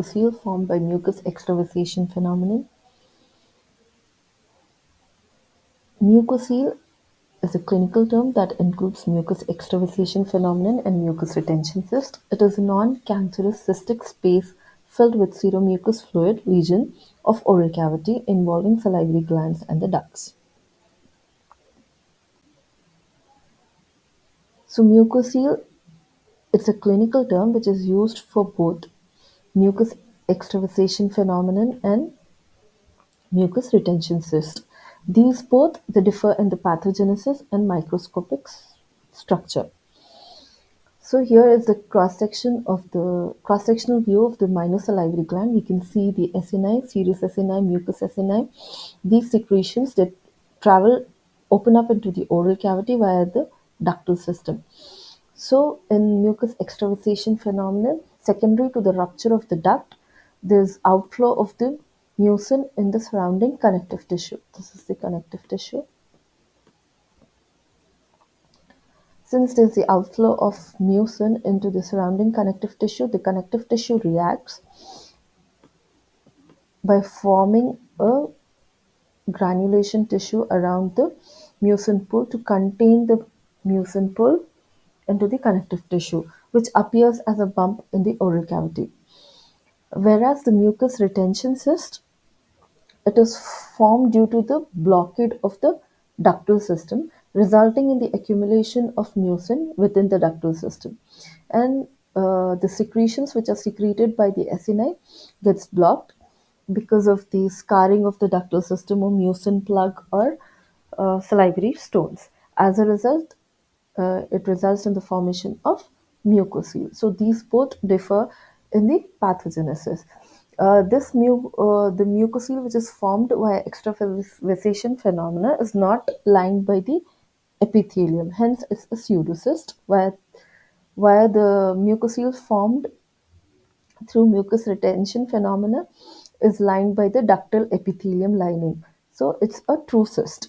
Mucocele formed by mucus extravasation phenomenon. Mucocele is a clinical term that includes mucus extravasation phenomenon and mucus retention cyst. It is a non-cancerous cystic space filled with seromucous fluid lesion of oral cavity involving salivary glands and the ducts. So mucocele, it's a clinical term which is used for both mucus extravasation phenomenon and mucus retention cyst. These both they differ in the pathogenesis and microscopic structure. So here is the cross-sectional view of the minor salivary gland. We can see the acini, serous acini, mucous acini. These secretions that travel open up into the oral cavity via the ductal system. So in mucus extravasation phenomenon, secondary to the rupture of the duct, there's outflow of the mucin in the surrounding connective tissue. This is the connective tissue. Since there's the outflow of mucin into the surrounding connective tissue, the connective tissue reacts by forming a granulation tissue around the mucin pool to contain the mucin pool into the connective tissue, which appears as a bump in the oral cavity. Whereas the mucus retention cyst, it is formed due to the blockade of the ductal system, resulting in the accumulation of mucin within the ductal system. And the secretions which are secreted by the acini gets blocked because of the scarring of the ductal system or mucin plug or salivary stones. As a result, it results in the formation of mucocele. So these both differ in the pathogenesis. The mucocele which is formed via extravasation phenomena is not lined by the epithelium. Hence, it's a pseudocyst, where the mucocele formed through mucus retention phenomena is lined by the ductal epithelium lining. So it's a true cyst.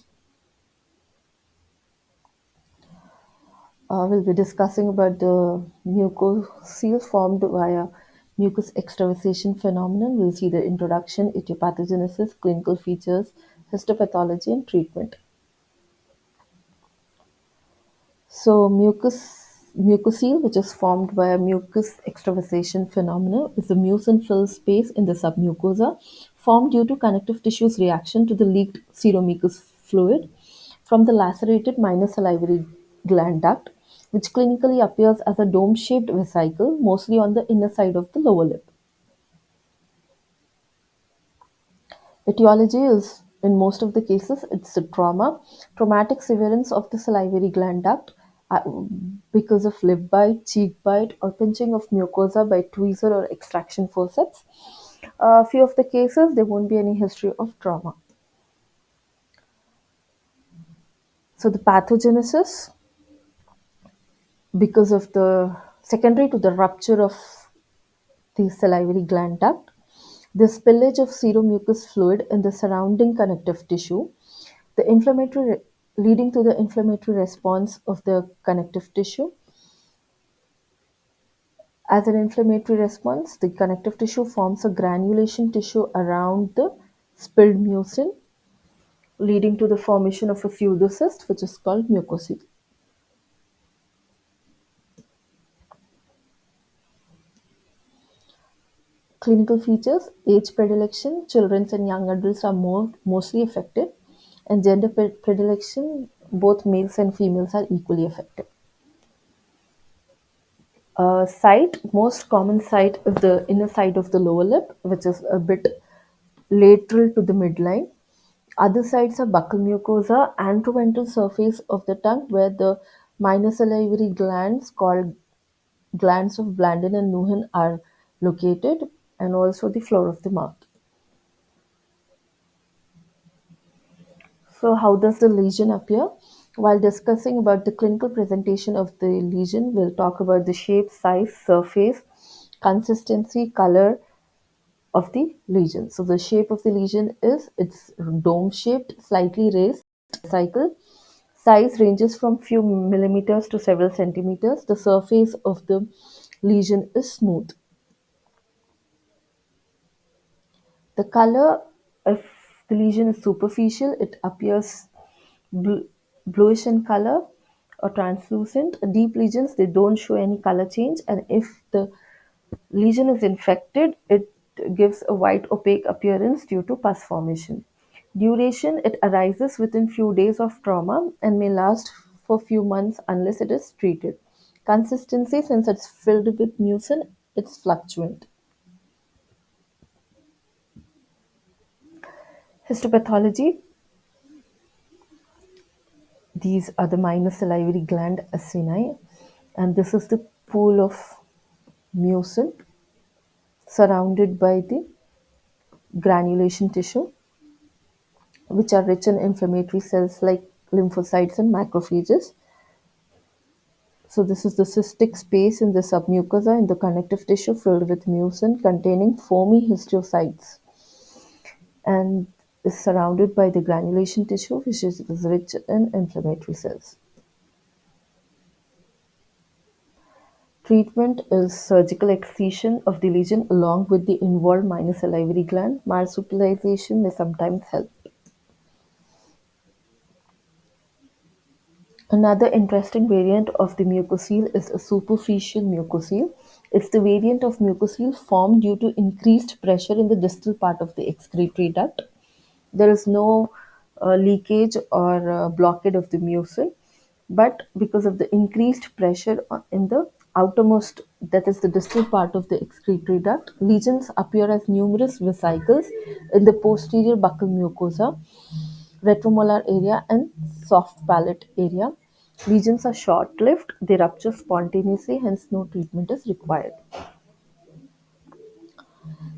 We'll be discussing about the mucocele formed via mucus extravasation phenomenon. We'll see the introduction, etiopathogenesis, clinical features, histopathology, and treatment. So mucocele, which is formed by a mucus extravasation phenomena, is a mucin-filled space in the submucosa formed due to connective tissue's reaction to the leaked seromucous fluid from the lacerated minor salivary gland duct, which clinically appears as a dome-shaped vesicle, mostly on the inner side of the lower lip. Etiology is, in most of the cases, it's a traumatic severance of the salivary gland duct uh, because of lip bite, cheek bite, or pinching of mucosa by tweezer or extraction forceps. A few of the cases, there won't be any history of trauma. So the pathogenesis, because of the secondary to the rupture of the salivary gland duct, the spillage of seromucous fluid in the surrounding connective tissue, the leading to the inflammatory response of the connective tissue. As an inflammatory response, the connective tissue forms a granulation tissue around the spilled mucin, leading to the formation of a pseudocyst, which is called mucocele. Clinical features: age predilection, children and young adults are mostly affected, and gender predilection, both males and females are equally affected. Most common site is the inner side of the lower lip, which is a bit lateral to the midline. Other sites are buccal mucosa, antroventral surface of the tongue, where the minor salivary glands called glands of Blandin and Nuhin are located, and also the floor of the mouth. So how does the lesion appear? While discussing about the clinical presentation of the lesion, we'll talk about the shape, size, surface, consistency, color of the lesion. So the shape of the lesion is it's dome shaped, slightly raised cycle. Size ranges from few millimeters to several centimeters. The surface of the lesion is smooth. The color, if the lesion is superficial, it appears bl- bluish in color or translucent. Deep lesions, they don't show any color change, and if the lesion is infected, it gives a white opaque appearance due to pus formation. Duration, it arises within few days of trauma and may last for few months unless it is treated. Consistency, since it's filled with mucin, it's fluctuant. Histopathology, these are the minor salivary gland acini, and this is the pool of mucin surrounded by the granulation tissue, which are rich in inflammatory cells like lymphocytes and macrophages. So this is the cystic space in the submucosa in the connective tissue filled with mucin containing foamy histiocytes and is surrounded by the granulation tissue which is rich in inflammatory cells. Treatment is surgical excision of the lesion along with the involved minor salivary gland. Marsupialization may sometimes help. Another interesting variant of the mucocele is a superficial mucocele. It's the variant of mucocele formed due to increased pressure in the distal part of the excretory duct. There is no leakage or blockade of the mucin, but because of the increased pressure in the outermost, that is the distal part of the excretory duct, lesions appear as numerous vesicles in the posterior buccal mucosa, retromolar area, and soft palate area. Lesions are short-lived; they rupture spontaneously, hence no treatment is required.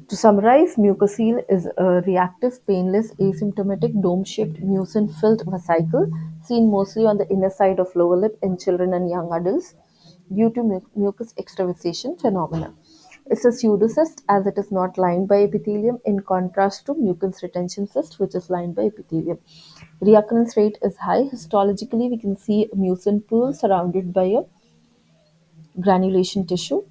To summarize, mucocele is a reactive, painless, asymptomatic, dome-shaped mucin-filled vesicle seen mostly on the inner side of lower lip in children and young adults due to mucus extravasation phenomena. It's a pseudocyst as it is not lined by epithelium in contrast to mucus retention cyst which is lined by epithelium. Reoccurrence rate is high. Histologically, we can see a mucin pool surrounded by a granulation tissue,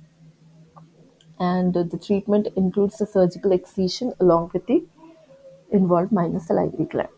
and the treatment includes the surgical excision along with the involved minor salivary gland.